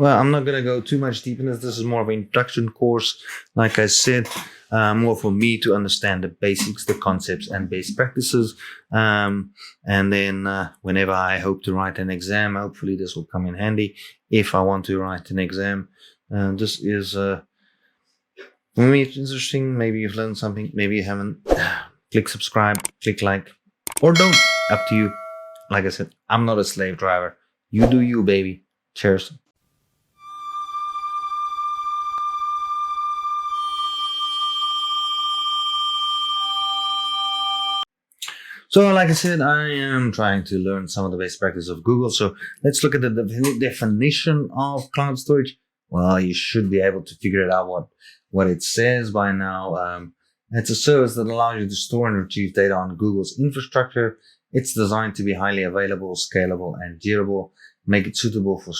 Well, I'm not going to go too much deep in this. This is more of an introduction course. Like I said, more for me to understand the basics, the concepts, and best practices. And then whenever I hope to write an exam, hopefully this will come in handy if I want to write an exam. This is, for me, it's interesting. Maybe you've learned something. Maybe you haven't. Click subscribe, click like, or don't. Up to you. Like I said, I'm not a slave driver. You do you, baby. Cheers. So, like I said, I am trying to learn some of the best practices of Google. So let's look at the definition of cloud storage. Well, you should be able to figure it out what it says by now. It's a service that allows you to store and retrieve data on Google's infrastructure. It's designed to be highly available, scalable, and durable, make it suitable for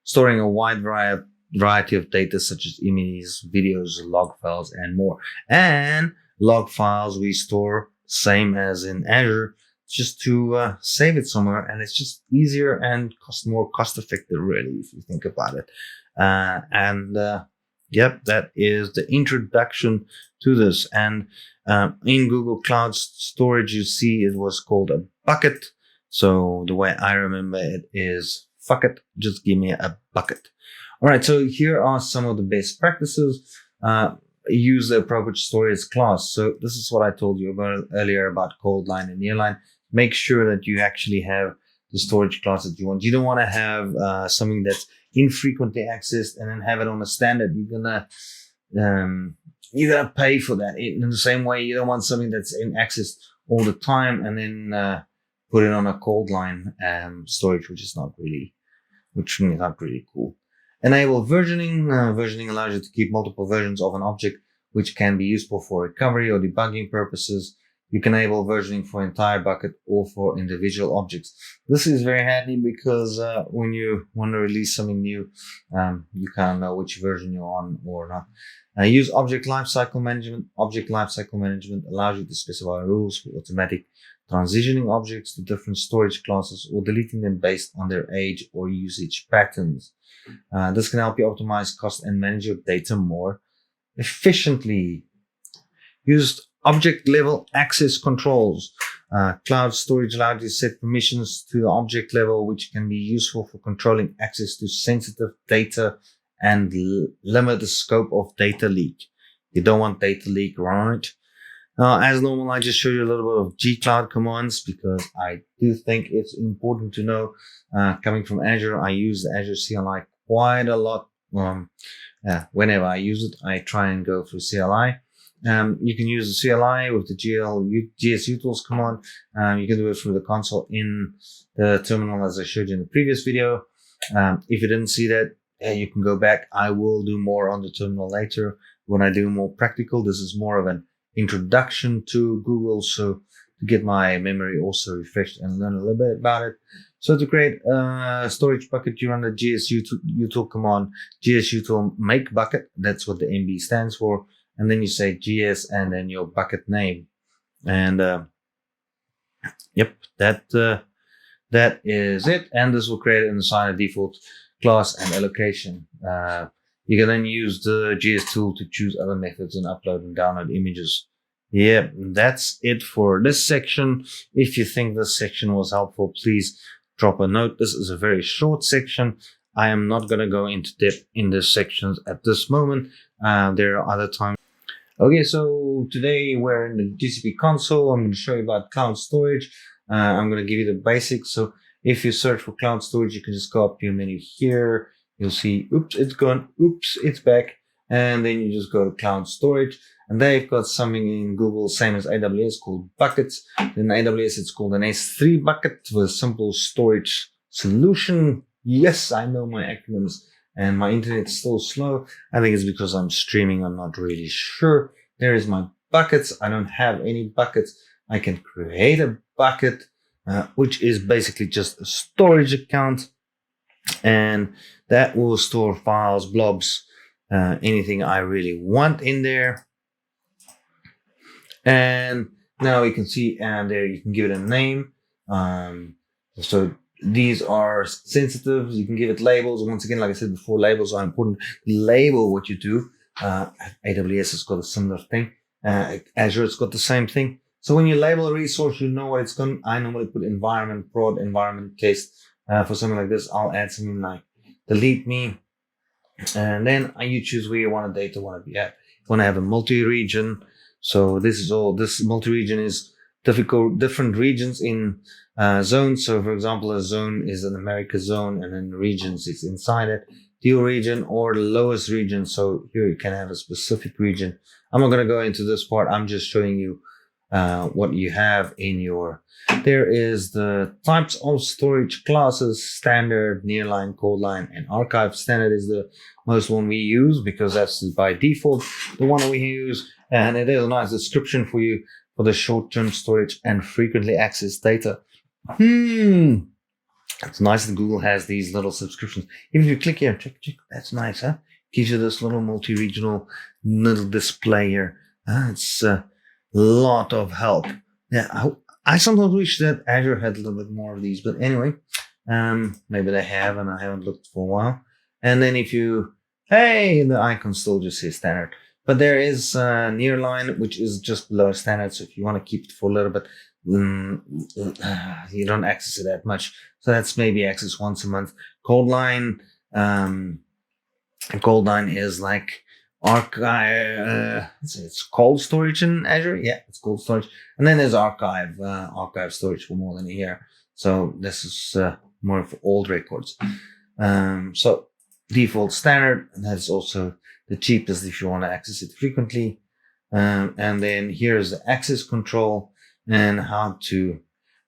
storing a wide variety of data such as images, videos, log files, and more. And log files we store same as in Azure, just to save it somewhere, and it's just easier and more cost effective, really, if you think about it. Yep, that is the introduction to this. And in Google Cloud Storage, you see it was called a bucket. So the way I remember it is, fuck it, just give me a bucket. All right, so here are some of the best practices. Use the appropriate storage class. So this is what I told you about earlier about cold line and nearline. Make sure that you actually have the storage class that you want. You don't want to have something that's infrequently accessed and then have it on a standard. You're gonna pay for that. In the same way, you don't want something that's in access all the time and then put it on a cold line storage, which is not really cool. Enable versioning. Versioning allows you to keep multiple versions of an object, which can be useful for recovery or debugging purposes. You can enable versioning for entire bucket or for individual objects. This is very handy because when you want to release something new, you kind of know which version you're on or not. Use object lifecycle management. Object lifecycle management allows you to specify rules for automatic transitioning objects to different storage classes or deleting them based on their age or usage patterns. This can help you optimize cost and manage your data more efficiently. Use object level access controls. Cloud storage allows you to set permissions to the object level, which can be useful for controlling access to sensitive data and limit the scope of data leak. You don't want data leak, right? As normal, I just showed you a little bit of G-Cloud commands because I do think it's important to know. Coming from Azure, I use the Azure CLI quite a lot. Whenever I use it, I try and go through CLI. You can use the CLI with the GSUtils command. You can do it through the console in the terminal as I showed you in the previous video. If you didn't see that, you can go back. I will do more on the terminal later when I do more practical. This is more of an introduction to Google, so to get my memory also refreshed and learn a little bit about it. So to create a storage bucket, you run the GSUtil command, GSUtil make bucket. That's what the MB stands for. And then you say GS and then your bucket name. And yep, that is it. And this will create an assigned default class and allocation. You can then use the GS tool to choose other methods and upload and download images. Yeah, that's it for this section. If you think this section was helpful, please drop a note. This is a very short section. I am not going to go into depth in this sections at this moment. There are other times. Okay, so today we're in the GCP console. I'm going to show you about cloud storage. I'm going to give you the basics. So if you search for cloud storage, you can just go up to your menu here. You'll see, oops, it's gone. Oops, it's back. And then you just go to cloud storage. And they've got something in Google, same as AWS, called buckets. In AWS, it's called an S3 bucket with a simple storage solution. Yes, I know my acronyms. And my internet's still slow. I think it's because I'm streaming. I'm not really sure. There is my buckets. I don't have any buckets. I can create a bucket, which is basically just a storage account. And that will store files, blobs, anything I really want in there. And now you can see, and there you can give it a name. So these are sensitive. You can give it labels. Once again, like I said before, labels are important. Label what you do. AWS has got a similar thing. Azure has got the same thing. So when you label a resource, you know what it's going. I normally put environment, prod, environment case. For something like this, I'll add something like delete me. And then you choose where you want the data want to be at. You want to have a multi-region. So this multi-region is different regions in zones. So for example, a zone is an America zone, and then regions is inside it. Deal region or the lowest region. So here you can have a specific region. I'm not going to go into this part. I'm just showing you what you have in your. There is the types of storage classes: standard, nearline, cold line, and archive. Standard is the most one we use because that's by default the one we use, and it is a nice description for you for the short-term storage and frequently accessed data. It's nice that Google has these little subscriptions. Even if you click here, check, that's nice, huh? Gives you this little multi-regional little display here. It's a lot of help. Yeah, I sometimes wish that Azure had a little bit more of these, but anyway, maybe they have, and I haven't looked for a while. And then if you, the icon still just says standard, but there is nearline, which is just below standard. So if you want to keep it for a little bit, you don't access it that much. So that's maybe access once a month. Cold line is like archive. It's cold storage in Azure. Yeah, it's cold storage. And then there's archive storage for more than a year. So this is more of old records. So default standard, and that's also the cheapest if you want to access it frequently. And then here's the access control and how to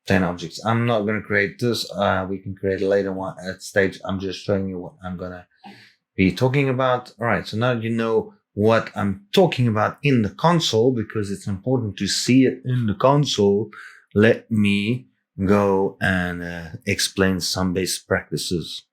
obtain objects. I'm not going to create this. We can create a later one at stage. I'm just showing you what I'm going to be talking about. All right. So now you know what I'm talking about in the console, because it's important to see it in the console. Let me go and explain some best practices.